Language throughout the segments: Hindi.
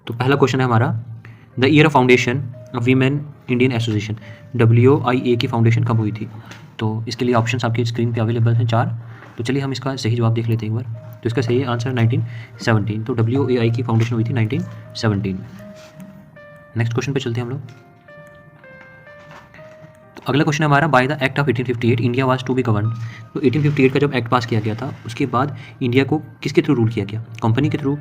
तो पहला क्वेश्चन है हमारा, the year of foundation of women Indian association, WIA की फाउंडेशन कब हुई थी? तो इसके लिए ऑप्शंस आपकी स्क्रीन पे अवेलेबल हैं 4। तो चलिए हम इसका सही जवाब देख लेते हैं एक बार। तो इसका सही आंसर 1917। तो WIA की फाउंडेशन हुई थी 1917 में। नेक्स्ट क्वेश्चन पे चलते हैं हम लोग। तो अगला क्वेश्चन है हमारा, by the act of 1858 India was to be govern. तो 1858 का जब एक्ट पास किया गया था उसके बाद इंडिया को किसके थ्रू रूल किया गया? कंपनी के थ्रू,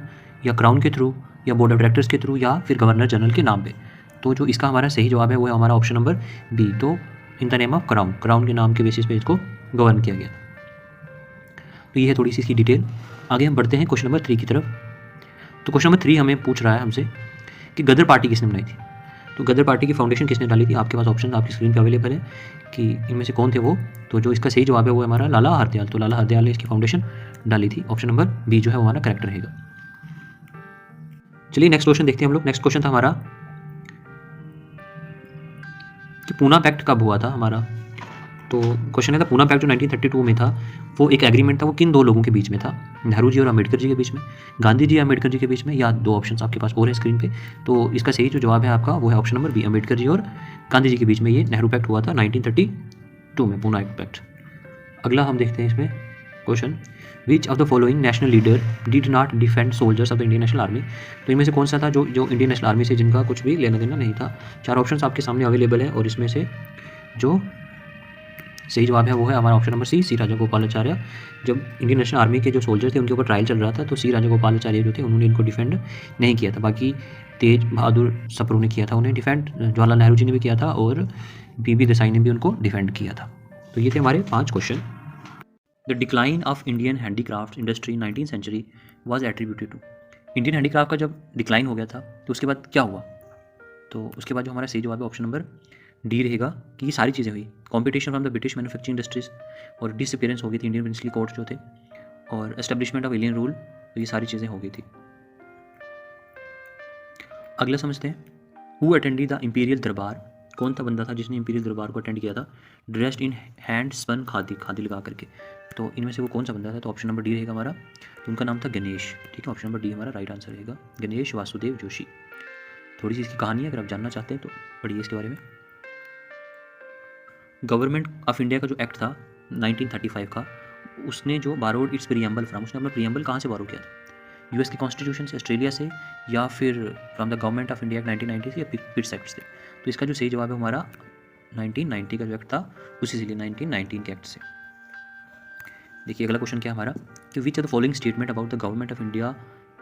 या क्राउन के थ्रू, या बोर्ड ऑफ डायरेक्टर्स के थ्रू, या फिर गवर्नर जनरल के नाम पे? तो जो इसका हमारा सही जवाब है वो है हमारा ऑप्शन नंबर बी। तो in the name of crown, crown के नाम के बेसिस पे इसको गवर्न किया गया। तो ये है थोड़ी सी इसकी डिटेल। आगे हम बढ़ते हैं क्वेश्चन नंबर 3 की तरफ। तो क्वेश्चन नंबर 3 हमें पूछ रहा है हमसे कि गदर पार्टी किसने बनाई थी? तो गदर पार्टी की फाउंडेशन किसने डाली थी? आपके पास ऑप्शन आपकी स्क्रीन पे अवेलेबल है कि इनमें से कौन थे वो। तो जो इसका सही जवाब है वो है हमारा लाला हरदयाल। तो लाला हरदयाल ने इसकी फाउंडेशन डाली थी। ऑप्शन नंबर बी जो है वो हमारा करेक्ट रहेगा। चलिए नेक्स्ट क्वेश्चन देखते हैं हम लोग। नेक्स्ट क्वेश्चन था हमारा कि पूना पैक्ट कब हुआ था हमारा? तो क्वेश्चन है था पूना पैक्ट जो 1932 में था वो एक एग्रीमेंट था, वो किन दो लोगों के बीच में था? नेहरू जी और अम्बेडकर जी के बीच में, गांधी जी या अम्बेडकर जी के बीच में, या दो ऑप्शंस आपके पास और है स्क्रीन पे। तो इसका सही जो जवाब है आपका वो है option number B, Ambedkar ji और गांधी जी के बीच में ये नेहरू पैक्ट हुआ था 1932 में, पूना पैक्ट। अगला हम देखते हैं इसमें question, which of the following national leader did not defend soldiers of the Indian national army? तो इनमें से कौन सा था जो इंडियन नेशनल आर्मी से जिनका कुछ भी लेना देना नहीं था? 4 ऑप्शंस आपके सामने अवेलेबल है और इसमें से जो सही जवाब है वो है हमारा ऑप्शन नंबर सी राजागोपालाचार्य। जब इंडियन नेशनल आर्मी के जो सोल्जर्स थे उनके ऊपर ट्रायल चल रहा था तो सी राजागोपालाचार्य जो थे उन्होंने इनको डिफेंड नहीं किया था। बाकी तेज बहादुर सप्रू ने किया था उन्हें डिफेंड, जवाहरलाल नेहरू जी ने भी किया था और बीबी देसाई ने भी उनको डिफेंड किया था। तो ये थे हमारे 5 question. The decline of Indian handicraft industry in 19th century was attributed to. Indian handicraft का जब डिक्लाइन हो गया था तो उसके बाद क्या हुआ? तो उसके बाद जो हमारा सही जवाब है ऑप्शन नंबर डी रहेगा कि ये सारी चीज़ें हुई। Competition from the British manufacturing industries और डिसअपीयरेंस हो गई थी इंडियन प्रिंसली कोर्ट्स जो थे, और एस्टेब्लिशमेंट ऑफ एलियन रूल, तो ये सारी चीज़ें हो गई थी। अगला समझते हैं, हु अटेंडेड द इंपीरियल दरबार? कौन था बंदा था जिसने इंपीरियल दरबार को अटेंड किया था dressed in hand spun khadi लगा करके? तो इनमें से वो कौन सा बंदा था? तो ऑप्शन नंबर डी रहेगा हमारा। तो उनका नाम था गणेश। ठीक है, ऑप्शन नंबर डी हमारा राइट आंसर रहेगा, गणेश वासुदेव जोशी। थोड़ी सी इसकी कहानी है, अगर आप जानना चाहते हैं तो पढ़िए इसके बारे में। गवर्नमेंट ऑफ इंडिया का जो एक्ट था 1935 का, उसने जो बारोड इट्स प्रीएम्बल फ्रॉम, उसने अपना प्रीएम्बल कहाँ से बारो किया था? यूएस की कॉन्स्टिट्यूशन से, ऑस्ट्रेलिया से, या फिर from the government of India 1990 से, या पिट्स एक्ट से? तो इसका जो सही जवाब है हमारा 1990 का जो एक्ट था उसी से लिए 1919 के एक्ट से। देखिए अगला क्वेश्चन क्या है हमारा कि which are the following statement about the government of India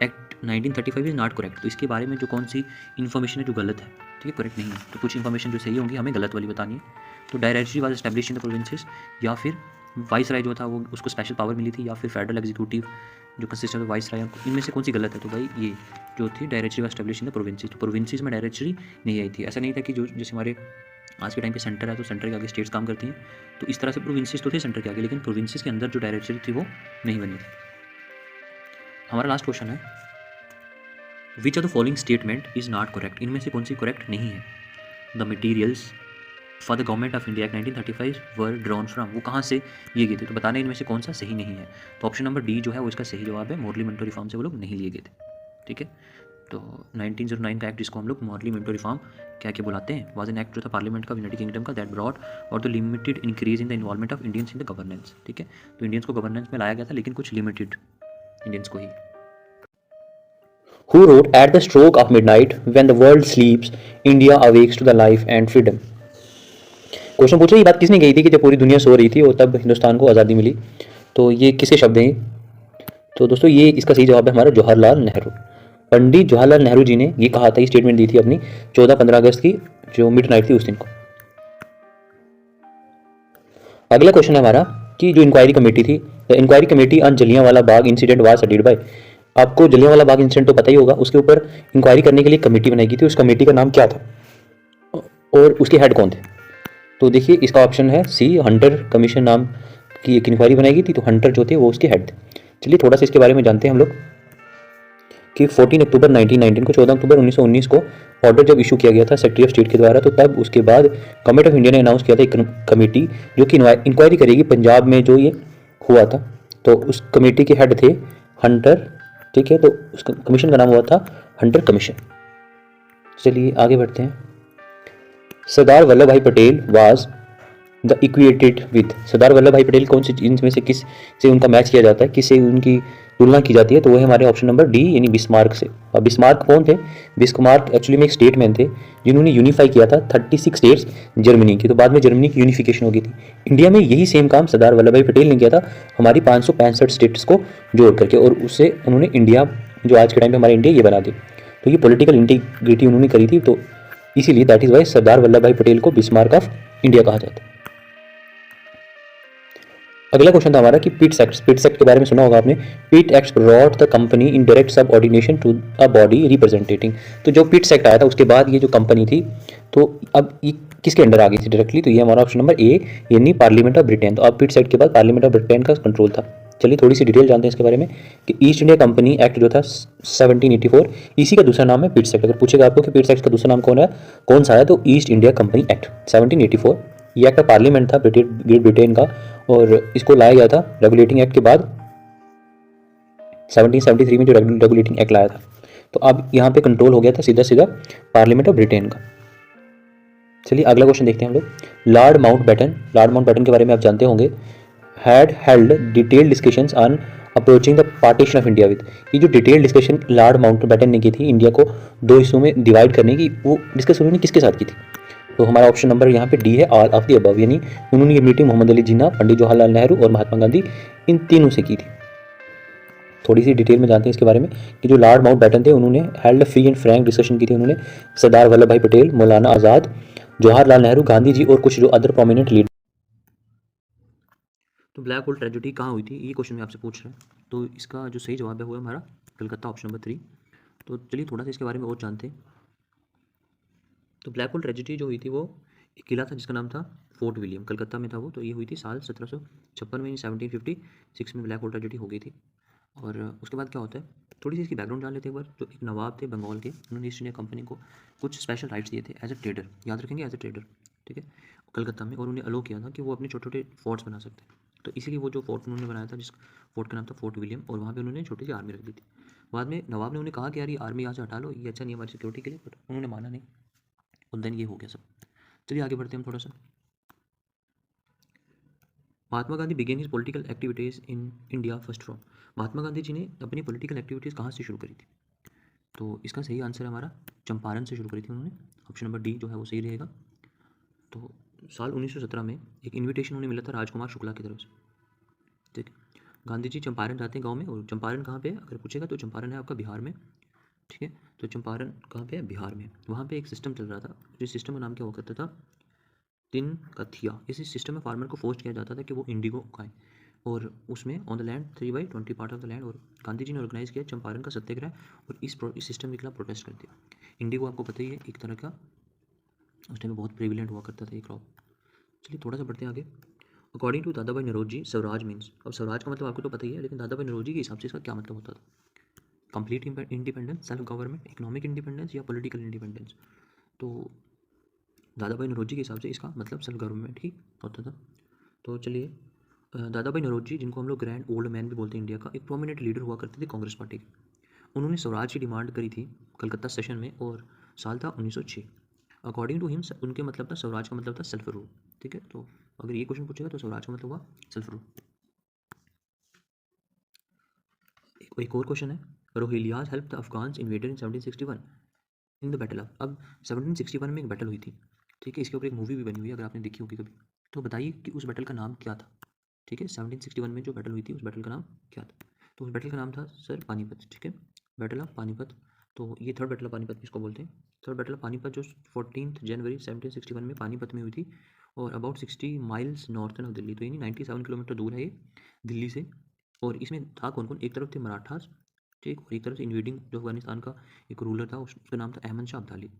act 1935 is not correct? तो इसके बारे में जो कौन सी इन्फॉर्मेशन है जो गलत है, ठीक है, करेक्ट नहीं है। तो कुछ इन्फॉर्मेशन जो सही होंगी हमें गलत वाली बतानी है। तो directory was establish in the provinces, या फिर वाइस राय जो था वो उसको स्पेशल पावर मिली थी, या फिर फेडरल एग्जीक्यूटिव जो कंसिस्ट ऑफ वाइस राय, इनमें से कौन सी गलत है? तो भाई ये जो थी directory was establish in the provinces, तो प्रोविंसेस में डायरेक्टरी नहीं आई थी। ऐसा नहीं था कि जो जैसे हमारे आज के टाइम पे सेंटर है तो सेंटर के आगे स्टेट्स काम करती हैं, तो इस तरह से प्रोविंसेस तो थे सेंटर के आगे, लेकिन प्रोविंसेस के अंदर जो डायरेक्टरी थी वो नहीं बनी थी। हमारा लास्ट क्वेश्चन है, which of the following statement is not correct? इनमें से कौन सी करेक्ट नहीं है? The materials for the government of India 1935 were drawn from, वो कहाँ से लिए गए थे? तो बताना इनमें से कौन सा सही नहीं है। तो ऑप्शन नंबर डी जो है वो इसका सही जवाब है, मॉरली मिंटो रिफॉर्म से वो लोग नहीं लिए गए थे। ठीक है, तो 1909 का एक्ट जिसको हम लोग मॉरली मिंटो रिफॉर्म क्या बुलाते हैं, वाज एन एक्ट जो था पार्लियामेंट का यूनाइटेड किंगडम का, दैट ब्रॉट और the limited increase in the involvement of Indians in the governance. ठीक है, तो इंडियंस को गवर्नेंस में लाया गया था लेकिन कुछ लिमिटेड इंडियंस को ही। Who wrote At the stroke of midnight, when the world sleeps, India awakes to the life and freedom? Question पूछ रहे, ये बात किसने कही थी कि जब पूरी दुनिया सो रही थी और तब हिंदुस्तान को आज़ादी मिली? तो ये किसके शब्द हैं? तो दोस्तों ये इसका सही जवाब है हमारा जवाहरलाल नेहरू। पंडित जवाहरलाल नेहरू जी ने ये कहा था, ये स्टेटमेंट दी थी अपनी 14-15 अगस्त की जो मिड नाइट थी उस दिन को। अगला क्वेश्चन है हमारा कि जो इंक्वायरी कमेटी थी, the inquiry committee on Jallianwala Bagh incident was headed by. आपको जलियांवाला बाग इंसिडेंट तो पता ही होगा, उसके ऊपर इंक्वायरी करने के लिए कमेटी बनाई गई थी, उस कमेटी का नाम क्या था और उसके हेड कौन थे? तो देखिए इसका ऑप्शन है सी, हंटर कमीशन नाम की एक इंक्वायरी बनाई गई थी, तो हंटर जो थे वो उसके हेड थे। चलिए थोड़ा सा इसके बारे में जानते हैं हम लोग कि 14 अक्टूबर 1919 को, 14 अक्टूबर 1919 को ऑर्डर जब इशू किया गया था सेक्रेटरी ऑफ स्टेट के द्वारा, तो तब उसके बाद गवर्नमेंट ऑफ इंडिया ने अनाउंस किया था एक कमेटी जो कि इंक्वायरी करेगी पंजाब में जो ये हुआ था। तो उस कमेटी के हेड थे हंटर। ठीक है, तो उस कमीशन का नाम हुआ था हंटर कमीशन। चलिए आगे बढ़ते हैं। Sardar Vallabh Bhai Patel was the equated with, Sardar Vallabh Bhai Patel कौन सी इनमें से किस से उनका मैच किया जाता है, किससे उनकी तुलना की जाती है, तो वो है हमारे ऑप्शन नंबर डी यानी बिस्मार्क से। और बिस्मार्क कौन थे? बिस्मार्क एक्चुअली में एक स्टेटमैन थे जिन्होंने यूनिफाई किया था 36 स्टेट्स जर्मनी की, तो बाद में जर्मनी की यूनिफिकेशन हो गई थी। इंडिया में यही सेम काम सरदार वल्लभ भाई पटेल ने किया था हमारी 565 स्टेट्स को जोड़ करके, और उससे उन्होंने इंडिया जो आज के टाइम पे हमारा इंडिया ये बना दी। तो ये पॉलिटिकल इंटीग्रिटी उन्होंने करी थी, तो इसीलिए दैट इज वाई सरदार वल्लभ भाई पटेल को बिस्मार्क ऑफ इंडिया कहा जाता है। अगला क्वेश्चन था हमारा कि पिट्स एक्ट, पिट्स एक्ट के बारे में सुना होगा आपने। Pitt act brought the company in direct subordination to a body representing, तो जो पिट्स एक्ट आया था उसके बाद ये जो कंपनी थी, तो अब ये किसके अंडर आ गई थी डायरेक्टली, तो ये हमारा ऑप्शन नंबर ए यानी पार्लियामेंट ऑफ ब्रिटेन। तो अब पिट्स एक्ट के बाद पार्लियामेंट ऑफ ब्रिटेन का कंट्रोल था। चलिए थोड़ी सी डिटेल जानते हैं इसके बारे में कि ईस्ट इंडिया कंपनी एक्ट जो था 1784, इसी का दूसरा नाम है पिट्स एक्ट। अगर पूछेगा आपको कि पिट्स एक्ट का दूसरा नाम कौन सा है, तो ईस्ट इंडिया कंपनी एक्ट 1784। ये एक्ट पार्लियामेंट था ग्रेट ब्रिटेन का, और इसको लाया गया था रेगुलेटिंग एक्ट के बाद 1773 में जो रेगुलेटिंग एक्ट लाया था। तो अब यहाँ पे कंट्रोल हो गया था सीधा सीधा पार्लियामेंट ऑफ ब्रिटेन का। चलिए अगला क्वेश्चन देखते हैं हम लोग। लॉर्ड माउंटबेटन, लॉर्ड माउंटबेटन के बारे में आप जानते होंगे। Had held detailed discussions on approaching the partition of India with, ये जो डिटेल डिस्कशन लॉर्ड माउंटबेटन ने की थी इंडिया को दो हिस्सों में डिवाइड करने की, वो डिस्कस उन्होंने किसके साथ की थी, तो हमारा ऑप्शन नंबर यहाँ पे डी है ऑल ऑफ द अबव, यानी उन्होंने ये मीटिंग मोहम्मद अली जिन्ना, पंडित जवाहरलाल नेहरू और महात्मा गांधी, इन तीनों से की थी। थोड़ी सी डिटेल में जानते हैं इसके बारे में कि जो लॉर्ड माउंटबेटन थे उन्होंने held free and Frank discussion की थी उन्होंने सरदार वल्लभ भाई पटेल, मौलाना आज़ाद, जवाहरलाल नेहरू, गांधी जी और कुछ जो अदर प्रोमिनेंट लीडर। तो ब्लैक होल ट्रेजेडी कहाँ हुई थी, ये क्वेश्चन मैं आपसे पूछ रहा हूँ। तो इसका जो सही जवाब है वो है हमारा कलकत्ता, ऑप्शन नंबर 3। तो चलिए थोड़ा सा इसके बारे में और जानते हैं। तो ब्लैक होल ट्रेजेडी जो हुई थी वो एक किला था जिसका नाम था फोर्ट विलियम, कलकत्ता में था वो। तो ये हुई थी साल 1756 में, 1756 में ब्लैक होल ट्रेजेडी हो गई थी। और उसके बाद क्या होता है, थोड़ी सी इसकी बैकग्राउंड जान लेते हैं एक बार। जो एक नवाब थे बंगाल के, उन्होंने ईस्ट इंडिया कंपनी को कुछ स्पेशल राइट्स दिए थे एज ए ट्रेडर, याद रखेंगे एज ए ट्रेडर, ठीक है, कलकत्ता में। और उन्हें अलो किया था कि वो अपने छोटे छोटे फोर्ट्स बना सकते हैं। तो इसीलिए वो जो फोर्ट उन्होंने बनाया था, जिस फोर्ट का नाम था फोर्ट विलियम, और वहाँ पे उन्होंने छोटी सी आर्मी रख दी थी। बाद में नवाब ने उन्हें कहा कि यार ये आर्मी यहाँ से हटा लो, ये अच्छा नहीं है हमारी सिक्योरिटी के लिए, बट उन्होंने माना नहीं। और देन ये हो गया सब। चलिए आगे बढ़ते हैं हम थोड़ा सा। Mahatma Gandhi began his political activities in India first from, Mahatma Gandhi ji ने अपनी पॉलिटिकल एक्टिविटीज़ कहाँ से शुरू करी थी, तो इसका सही आंसर हमारा चंपारण से शुरू करी थी उन्होंने। ऑप्शन नंबर डी जो है वो सही रहेगा। तो साल 1917 में एक इनविटेशन उन्हें मिला था राजकुमार शुक्ला की तरफ से, ठीक है। गांधी जी चंपारण जाते हैं गांव में, और चंपारण कहाँ पे है अगर पूछेगा तो चंपारण है आपका बिहार में, ठीक है। तो चंपारण कहाँ पे है, बिहार में। वहाँ पे एक सिस्टम चल रहा था, जिस सिस्टम का नाम क्या हुआ करता था, तिन कथिया। इसी सिस्टम में फार्मर को फोर्स किया जाता था कि वो इंडिगो उगाएं, और उसमें on the land 3/20 part of the land. और गांधी जी ने ऑर्गेनाइज किया चंपारण का सत्याग्रह, और इस सिस्टम के खिलाफ प्रोटेस्ट कर दिया। इंडिगो आपको पता ही है एक तरह का उस टाइम में बहुत प्रेविलेंट हुआ करता था ये क्रॉप। चलिए थोड़ा सा बढ़ते हैं आगे। अकॉर्डिंग टू दादा भाई नौरोजी, स्वराज मीन्स, अब स्वराज का मतलब आपको तो पता ही है, लेकिन दादा भाई नौरोजी के हिसाब से इसका क्या मतलब होता था, complete independence, self government, economic independence या पॉलिटिकल इंडिपेंडेंस। तो दादा भाई नौरोजी के हिसाब से इसका मतलब सेल्फ गवर्नमेंट ही होता था। तो चलिए दादा भाई नौरोजी, जिनको हम लोग ग्रैंड ओल्ड मैन भी बोलते हैं इंडिया का, एक प्रोमिनेंट लीडर हुआ करते थे कांग्रेस पार्टी के। उन्होंने स्वराज की डिमांड करी थी कलकत्ता सेशन में, और साल था 1906। अकॉर्डिंग टू हिम उनके मतलब था स्वराज का मतलब था सेल्फ रूल, ठीक है। तो अगर ये क्वेश्चन पूछेगा तो स्वराज का मतलब हुआ सेल्फ रूल। एक और क्वेश्चन है, Rohillas help the Afghans invaded in 1761 in the battle of, अब 1761 में एक बैटल हुई थी, ठीक है। इसके ऊपर एक मूवी भी बनी हुई है अगर आपने देखी होगी कभी। तो बताइए कि उस बैटल का नाम क्या था, ठीक है। 1761 में जो बैटल हुई थी उस बैटल का नाम क्या था, तो उस बैटल का नाम था सर पानीपत, ठीक है, बैटल ऑफ पानीपत। तो ये थर्ड बैटल ऑफ पानीपत किसको बोलते हैं, थर्ड बैटल ऑफ पानीपत जो 14 जनवरी 1761 में पानीपत में हुई थी, और about 60 miles northern of Delhi, तो यानी 97 किलोमीटर दूर है ये दिल्ली से। और इसमें था कौन कौन, एक तरफ थे मराठास, ठीक, और एक तरफ से इन्वेडिंग जो अफगानिस्तान का एक रूलर था उसका नाम था अहमद शाह अब्दाली,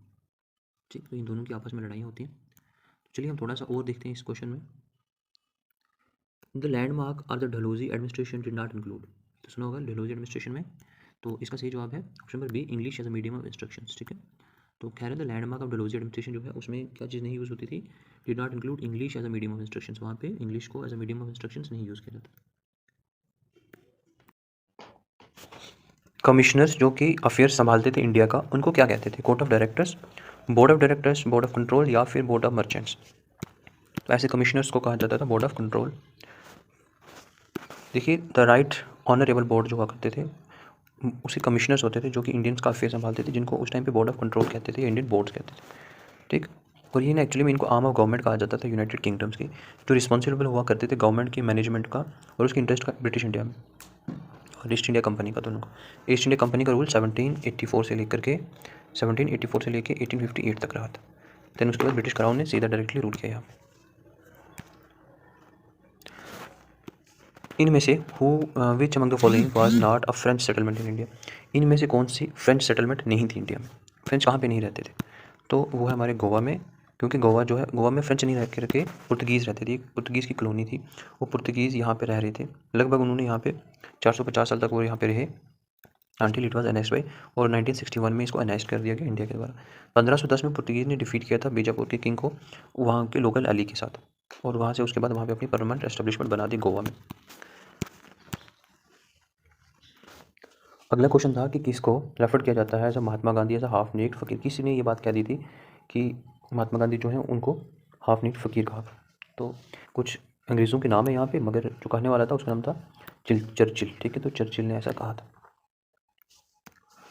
ठीक। तो इन दोनों की आपस में लड़ाइयाँ होती हैं। तो चलिए हम थोड़ा सा और देखते हैं इस क्वेश्चन में। The landmark are the Dalhousie administration did not include, तो सुना होगा डलहौजी एडमिनिस्ट्रेशन में। तो इसका सही जवाब है option number B, English as a medium of instructions, ठीक है। तो कह रहे थे लैंडमार्क ऑफ डलहौजी एडमिनिस्ट्रेशन जो है उसमें क्या चीज़ नहीं यूज़ होती थी, did not include English as a medium of instructions, वहाँ पे इंग्लिश को as a medium of instructions नहीं यूज़ किया जाता। कमिश्नर्स जो कि अफेयर्स संभालते थे इंडिया का, उनको क्या कहते थे? Court of directors, board of directors, board of control या फिर बोर्ड ऑफ मर्चेंट्स। तो ऐसे कमिश्नर्स को कहा जाता था बोर्ड ऑफ कंट्रोल। देखिए द राइट ऑनरेबल बोर्ड जो हुआ करते थे, उसे कमिश्नर्स होते थे जो कि इंडियंस का अफेयर संभालते थे, जिनको उस टाइम पे बोर्ड ऑफ कंट्रोल कहते थे, इंडियन बोर्ड्स कहते थे, ठीक। और ये ना एक्चुअली में इनको आर्म ऑफ गवर्नमेंट कहा जाता था यूनाइटेड किंगडम्स की, जो रिस्पॉन्सिबल हुआ करते थे गवर्नमेंट की मैनेजमेंट का और उसके इंटरेस्ट का ब्रिटिश इंडिया में और ईस्ट इंडिया कंपनी का, दोनों का। ईस्ट इंडिया कंपनी का रूल 1784 से लेकर के 1858 तक रहा था। देन उसके बाद ब्रिटिश क्राउन ने सीधा डायरेक्टली रूल किया यहाँ पे। इनमें से which among the following was not a French settlement in India. इनमें से कौन सी फ्रेंच सेटलमेंट नहीं थी इंडिया में? फ्रेंच कहाँ पे नहीं रहते थे? तो वो है हमारे गोवा में, क्योंकि गोवा जो है, गोवा में फ्रेंच नहीं रह के रखे, पुर्तगीज़ रहते थे। एक पुर्तगीज़ की कॉलोनी थी, वो पुर्तगीज़ यहाँ पे रह रहे थे। लगभग उन्होंने यहाँ पे 450 साल तक वो यहाँ पे रहे, until it was annexed by, और 1961 में इसको अनेक्स्ट कर दिया गया इंडिया के द्वारा। 1510 में पुर्तगीज़ ने डिफीट किया था बीजापुर के किंग को, वहाँ के लोकल अली के साथ, और वहाँ से उसके बाद वहाँ पे अपनी परमानेंट एस्टेब्लिशमेंट बना दी गोवा में। अगला क्वेश्चन था कि किसको रेफर किया जाता है as a Mahatma Gandhi as a half naked fakir. किसी ने ये बात कह दी थी कि महात्मा गांधी जो है उनको हाफ नेक्ड फकीर कहा। तो कुछ अंग्रेज़ों के नाम है यहाँ पे, मगर जो कहने वाला था उसका नाम था चर्चिल, ठीक है। तो चर्चिल ने ऐसा कहा था।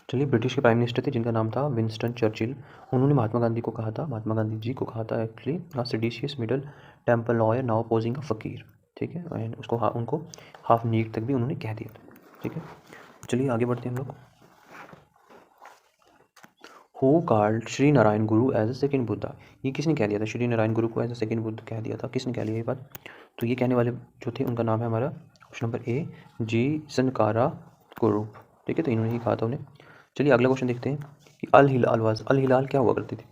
चलिए, ब्रिटिश के प्राइम मिनिस्टर थे जिनका नाम था विंस्टन चर्चिल, उन्होंने महात्मा गांधी को कहा था, महात्मा गांधी जी को कहा था actually, seditious middle temple lawyer now posing a फकीर, ठीक है। एंड उसको उनको हाफ नीड तक भी उन्होंने कह दिया था, ठीक है। चलिए आगे बढ़ते हैं हम लोग। Who called Shri Narayan Guru as a second Buddha. ये किसने कह दिया था श्री नारायण गुरु को एज अ सेकेंड बुद्ध कह दिया था? किसने कह लिया ये बात? तो ये कहने वाले जो थे उनका नाम है हमारा ऑप्शन नंबर ए, जी सनकारा कुरुप, ठीक है। तो इन्होंने ही कहा था उन्हें। चलिए अगला क्वेश्चन देखते हैं कि अल हिलाल क्या हुआ करती थी?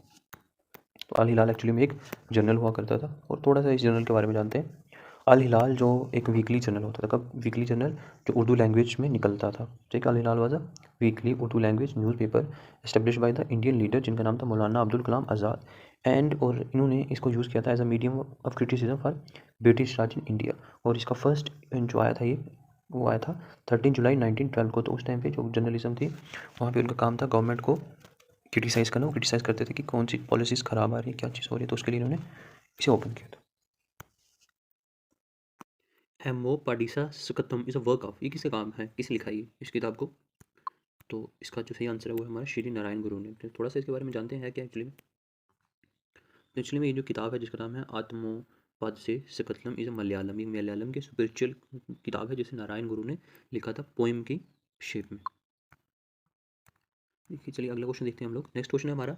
तो अल हिलाल एक्चुअली में एक जर्नल हुआ करता था, और थोड़ा सा इस जर्नल के बारे में जानते हैं। अल हिलाल जो एक वीकली जर्नल होता था, कब? वीकली जर्नल जो उर्दू लैंग्वेज में निकलता था, ठीक है। Al Hilal was a weekly Urdu language newspaper establish by the Indian leader जिनका नाम था मौलाना अब्दुल कलाम आज़ाद, एंड और इन्होंने इसको यूज़ किया था as a medium of criticism for British Raj in India. और इसका फर्स्ट जो आया था वो आया था 13 जुलाई 1912 को। तो उस टाइम पे जो जर्नलिज्म थी वहाँ पे उनका काम था गवर्नमेंट को क्रिटिसाइज़ करना। वो क्रिटिसाइज़ करते थे कि कौन सी पॉलिसीज़ ख़राब आ रही है, क्या चीज़ हो रही है, तो उसके लिए इन्होंने इसे ओपन किया था। एमओ पाडिसा सुकतम इज़ अ वर्क ऑफ, ये किसका काम है, किसने लिखा है इस किताब को? तो इसका जो सही आंसर है वो है हमारा श्री नारायण गुरु ने। थोड़ा सा इसके बारे में जानते हैं क्या एक्चुअली में। एक्चुअली में ये जो किताब है जिसका नाम है आत्मोपद से सकतलम इज़ अ मलयालम, ये मलयालम की स्पिरिचुअल किताब है जिसे नारायण गुरु ने लिखा था पोएम की शेप में। देखिए चलिए अगला क्वेश्चन देखते हैं हम लोग। नेक्स्ट क्वेश्चन है हमारा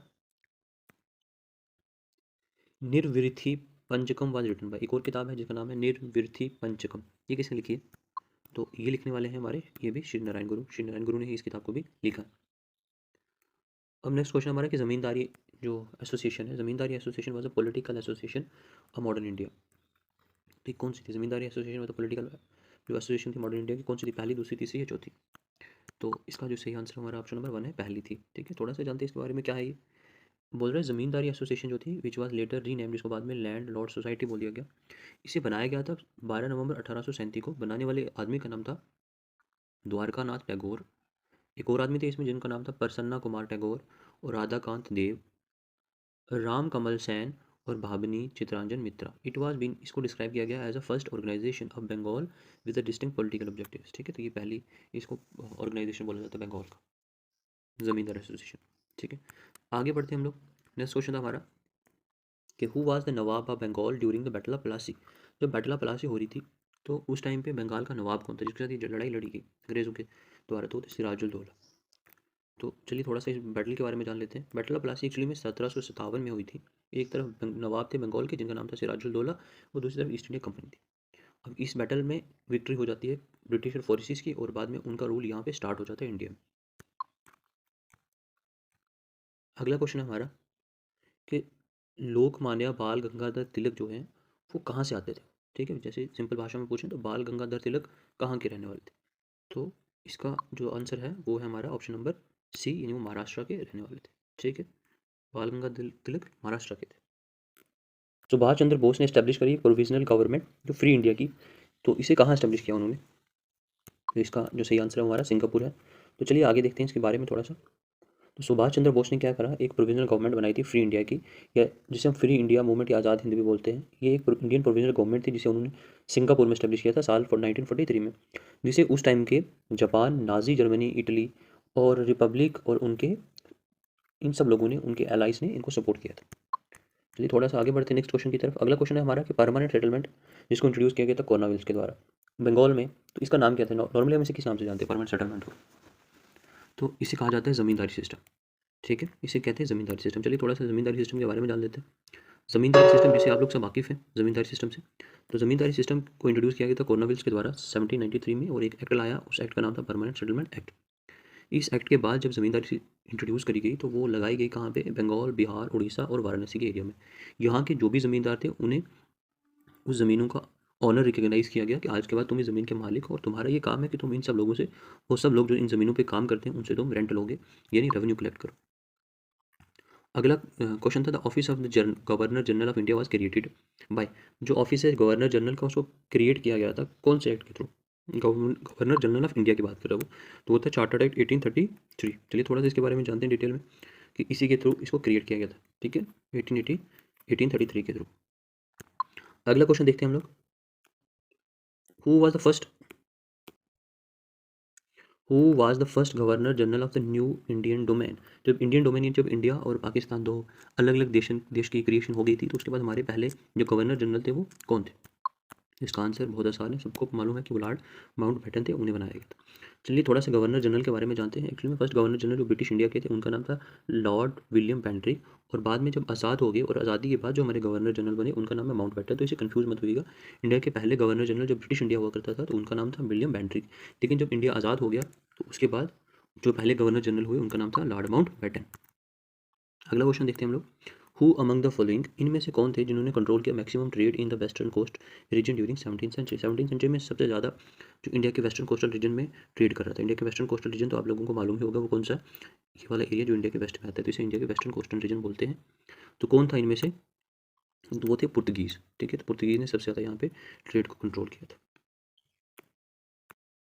निर्वृथि पंचकम वाज रिटन बाय। एक और किताब है जिसका नाम है निर्वृथि पंचकम, ये किसने लिखी है? तो ये लिखने वाले हैं हमारे, ये भी श्री नारायण गुरु ने ही इस किताब को भी लिखा। अब नेक्स्ट क्वेश्चन हमारा कि ज़मींदारी जो एसोसिएशन है, Zamindari association was a political association of modern India. तो कौन सी थी ज़मींदारी एसोसिएशन, मतलब पॉलिटिकल जो एसोसिएशन थी मॉडर्न इंडिया की, कौन सी थी? पहली, दूसरी, तीसरी या चौथी? तो इसका जो सही आंसर हमारा ऑप्शन नंबर 1 है, पहली थी, ठीक है। थोड़ा सा जानते हैं इसके बारे में क्या है ये। बोल रहे हैं ज़मींदारी एसोसिएशन जो थी विच वाज लेटर रीनेम्ड, जिसको बाद में लैंड लॉर्ड सोसाइटी बोल दिया गया। इसे बनाया गया था 12 नवंबर 1837 को। बनाने वाले आदमी का नाम था द्वारकानाथ टैगोर। एक और आदमी थे इसमें जिनका नाम था प्रसन्ना कुमार टैगोर और राधाकांत देव, राम कमल सेन और Bhabani Chittaranjan Mitra. It was been, इसको डिस्क्राइब किया गया as a first organisation of Bengal with a distinct political objectives, ठीक है। तो ये पहली इसको ऑर्गेनाइजेशन बोला जाता है बंगाल का, जमींदार एसोसिएशन, ठीक है। आगे बढ़ते हैं हम लोग। नेक्स्ट क्वेश्चन था हमारा कि who was the Nawab of Bengal during the battle of Plassey. जब बैटल ऑफ प्लासी हो रही थी तो उस टाइम पे बंगाल का नवाब कौन था जिसके साथ ये लड़ाई लड़ी गई अंग्रेज़ों के द्वारा? तो सिराजुद्दौला। तो चलिए थोड़ा सा इस बैटल के बारे में जान लेते हैं। बैटल ऑफ प्लासी एक्चुअली में 1757 में हुई थी। एक तरफ नवाब थे बंगाल के जिनका नाम था सिराजुद्दौला, और दूसरी तरफ ईस्ट इंडिया कंपनी थी। अब इस बैटल में विक्ट्री हो जाती है ब्रिटिश और फोर्सेस की, और बाद में उनका रूल यहाँ पे स्टार्ट हो जाता है इंडिया में। अगला क्वेश्चन है हमारा कि लोकमान्य बाल गंगाधर तिलक जो हैं वो कहाँ से आते थे, ठीक है। जैसे सिंपल भाषा में पूछें तो बाल गंगाधर तिलक कहाँ के रहने वाले थे? तो इसका जो आंसर है वो है हमारा ऑप्शन नंबर सी, यानी वो महाराष्ट्र के रहने वाले थे, ठीक है। बाल गंगाधर तिलक महाराष्ट्र के थे। सुभाष चंद्र बोस ने इस्टेब्लिश करी प्रोविजनल गवर्नमेंट जो फ्री इंडिया की, तो इसे कहाँ इस्टेब्लिश किया उन्होंने? तो इसका जो सही आंसर है हमारा सिंगापुर है। तो चलिए आगे देखते हैं इसके बारे में थोड़ा सा। तो सुभाष चंद्र बोस ने क्या करा, एक प्रोविजनल गवर्नमेंट बनाई थी फ्री इंडिया की, या जिसे हम फ्री इंडिया मूवमेंट या आज़ाद हिंद भी बोलते हैं। ये एक इंडियन प्रोविजनल गवर्नमेंट थी जिसे उन्होंने सिंगापुर में स्टैब्लिश किया था साल 1943 में, जिसे उस टाइम के जापान, नाजी जर्मनी, इटली और रिपब्लिक और उनके इन सब लोगों ने, उनके एलाइज ने इनको सपोर्ट किया था। चलिए थोड़ा सा आगे बढ़ते हैं नेक्स्ट क्वेश्चन की तरफ। अगला क्वेश्चन है हमारा कि परमानेंट सेटलमेंट जिसको इंट्रोड्यूस किया गया था कॉर्नवालिस के द्वारा बंगाल में, तो इसका नाम क्या था? नॉर्मली हम इसे किस नाम से जानते हैं परमानेंट सेटलमेंट को? तो इसे कहा जाता है ज़मींदारी सिस्टम। ठीक है, इसे कहते हैं ज़मींदारी सिस्टम। चलिए थोड़ा सा ज़मींदारी सिस्टम के बारे में जान लेते हैं। ज़मींदारी सिस्टम जिसे आप लोग सब वाकिफ़ हैं ज़मींदारी सिस्टम से। तो ज़मींदारी सिस्टम को इंट्रोड्यूस किया गया था कॉर्नवालिस के द्वारा 1793 में, और एक एक्ट लाया, उस एक्ट का नाम था परमानेंट सेटलमेंट एक्ट। इस एक्ट के बाद जब ज़मींदारी इंट्रोड्यूस करी गई तो वो लगाई गई कहाँ पे? बंगाल, बिहार, उड़ीसा और वाराणसी के एरिया में। यहाँ के जो भी ज़मींदार थे उन्हें उस ज़मीनों का ऑनर रिकॉग्नाइज़ किया गया कि आज के बाद तुम इस ज़मीन के मालिक हो, और तुम्हारा ये काम है कि तुम इन सब लोगों से, वो सब लोग जो इन ज़मीनों पे काम करते हैं उनसे तुम रेंट लोगे, यानी रेवेन्यू कलेक्ट करो। अगला क्वेश्चन था the office of the governor general of India was created by. जो ऑफिस है गवर्नर जनरल का उसको क्रिएट किया गया था कौन से एक्ट के through? Governor general of India की बात कर रहा हूँ, तो वो था चार्टर्ड एक्ट 1833। चलिए थोड़ा सा इसके बारे में जानते हैं डिटेल में कि इसी के थ्रू इसको क्रिएट किया गया था। ठीक है, 1833 के थ्रू। अगला क्वेश्चन देखते हैं हम लोग, who was the first governor general of the new Indian domain. जब इंडियन डोमेन, जब इंडिया और पाकिस्तान दो अलग अलग देश की क्रिएशन हो गई थी, तो उसके बाद हमारे पहले जो गवर्नर जनरल थे वो कौन थे? इसका आंसर बहुत आसान है, सबको मालूम है कि वो लॉर्ड माउंटबेटन थे, उन्हें बनाया गया था। चलिए थोड़ा सा गवर्नर जनरल के बारे में जानते हैं। एक्चुअली में फर्स्ट गवर्नर जनरल जो ब्रिटिश इंडिया के थे उनका नाम था लॉर्ड विलियम पेंड्रिक, और बाद में जब आज़ाद हो गए और आज़ादी के बाद जो हमारे गवर्नर जनरल बने उनका नाम है माउंटबेटन। तो इसे कंफ्यूज मत होइएगा, इंडिया के पहले गवर्नर जनरल जब ब्रिटिश इंडिया हुआ करता था तो उनका नाम था विलियम पेंड्रिक, लेकिन जब इंडिया आज़ाद हो गया तो उसके बाद जो पहले गवर्नर जनरल हुए उनका नाम था लॉर्ड माउंटबेटन। अगला क्वेश्चन देखते हैं हम लोग, हु अमंग द फॉलोइंग, इनमें से कौन थे जिन्होंने कंट्रोल किया maximum trade in the western coast region during 17th century? 17th century में सबसे ज़्यादा जो इंडिया के वेस्टर्न कोस्टल रीजन में ट्रेड कर रहा था। इंडिया के वेस्टर्न कोस्टल रीजन तो आप लोगों को मालूम ही होगा वो कौन सा, ये वाला एरिया जो इंडिया के वेस्ट में आता है, तो इसे इंडिया के वेस्टर्न कोस्टल रीजन बोलते हैं। तो कौन था इनमें से? तो वो थे पुर्तगीज़। ठीक है, तो पुर्तगीज़ ने सबसे ज़्यादा यहाँ पे ट्रेड को कंट्रोल किया था।